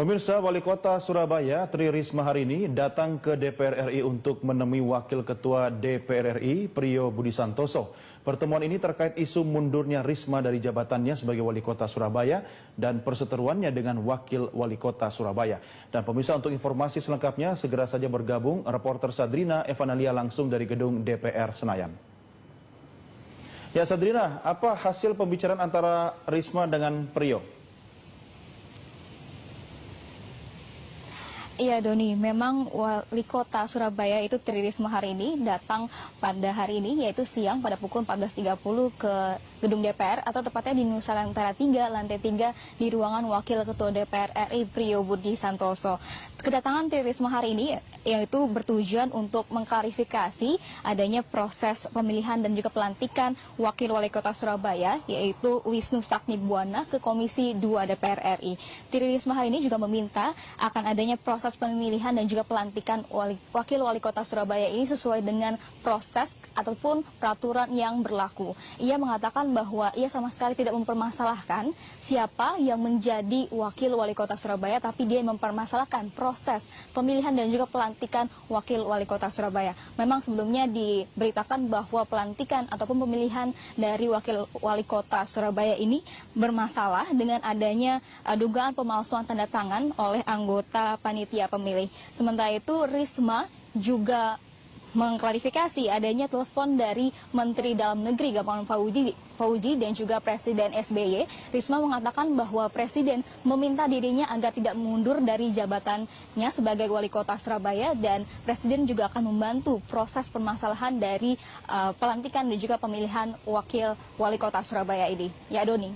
Pemirsa, Wali Kota Surabaya Tri Risma hari ini datang ke DPR RI untuk menemui Wakil Ketua DPR RI Priyo Budi Santoso. Pertemuan ini terkait isu mundurnya Risma dari jabatannya sebagai Wali Kota Surabaya dan perseteruannya dengan Wakil Wali Kota Surabaya. Dan pemirsa, untuk informasi selengkapnya segera saja bergabung reporter Sadrina Evanalia langsung dari gedung DPR Senayan. Ya Sadrina, apa hasil pembicaraan antara Risma dengan Priyo? Iya Doni, memang Wali Kota Surabaya itu Tri Risma hari ini datang pada hari ini yaitu siang pada pukul 14.30 ke gedung DPR atau tepatnya di Nusantara 3, lantai 3 di ruangan Wakil Ketua DPR RI Priyo Budi Santoso. Kedatangan Tri Risma hari ini yaitu bertujuan untuk mengklarifikasi adanya proses pemilihan dan juga pelantikan Wakil Wali Kota Surabaya yaitu Wisnu Saknibwana ke Komisi 2 DPR RI. Tri Risma hari ini juga meminta akan adanya proses pemilihan dan juga pelantikan Wakil Wali Kota Surabaya ini sesuai dengan proses ataupun peraturan yang berlaku. Ia mengatakan bahwa ia sama sekali tidak mempermasalahkan siapa yang menjadi Wakil Wali Kota Surabaya, tapi dia mempermasalahkan proses pemilihan dan juga pelantikan Wakil Wali Kota Surabaya. Memang sebelumnya diberitakan bahwa pelantikan ataupun pemilihan dari Wakil Wali Kota Surabaya ini bermasalah dengan adanya dugaan pemalsuan tanda tangan oleh anggota panitia pemilih. Sementara itu Risma juga mengklarifikasi adanya telepon dari Menteri Dalam Negeri Gamawan Fauzi dan juga Presiden SBY. Risma mengatakan bahwa Presiden meminta dirinya agar tidak mundur dari jabatannya sebagai Wali Kota Surabaya dan Presiden juga akan membantu proses permasalahan dari pelantikan dan juga pemilihan Wakil Wali Kota Surabaya ini. Ya Doni.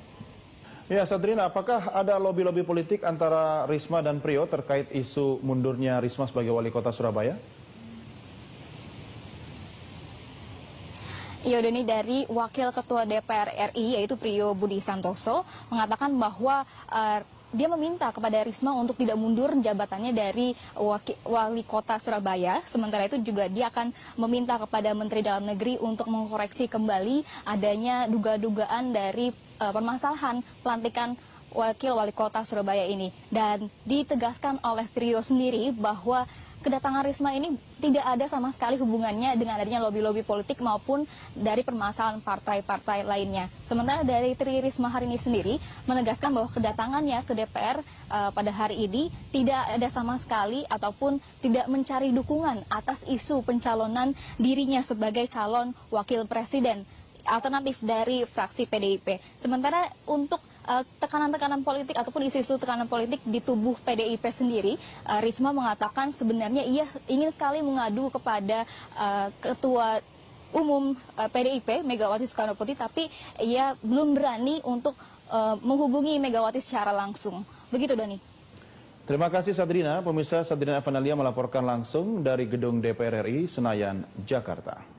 Ya Sadrina, apakah ada lobi-lobi politik antara Risma dan Priyo terkait isu mundurnya Risma sebagai Wali Kota Surabaya? Iya Doni, dari Wakil Ketua DPR RI yaitu Priyo Budi Santoso mengatakan bahwa dia meminta kepada Risma untuk tidak mundur jabatannya dari Wali Kota Surabaya. Sementara itu juga dia akan meminta kepada Menteri Dalam Negeri untuk mengkoreksi kembali adanya dugaan dari permasalahan pelantikan Wakil Wali Kota Surabaya ini. Dan ditegaskan oleh Priyo sendiri bahwa kedatangan Risma ini tidak ada sama sekali hubungannya dengan adanya lobi-lobi politik maupun dari permasalahan partai-partai lainnya. Sementara dari Tri Risma hari ini sendiri menegaskan bahwa kedatangannya ke DPR pada hari ini tidak ada sama sekali ataupun tidak mencari dukungan atas isu pencalonan dirinya sebagai calon wakil presiden alternatif dari fraksi PDIP. Sementara untuk tekanan-tekanan politik ataupun isu-isu tekanan politik di tubuh PDIP sendiri, Risma mengatakan sebenarnya ia ingin sekali mengadu kepada Ketua Umum PDIP Megawati Soekarno Putri, tapi ia belum berani untuk menghubungi Megawati secara langsung. Begitu Doni. Terima kasih Sadrina. Pemirsa, Sadrina Evanalia melaporkan langsung dari gedung DPR RI Senayan, Jakarta.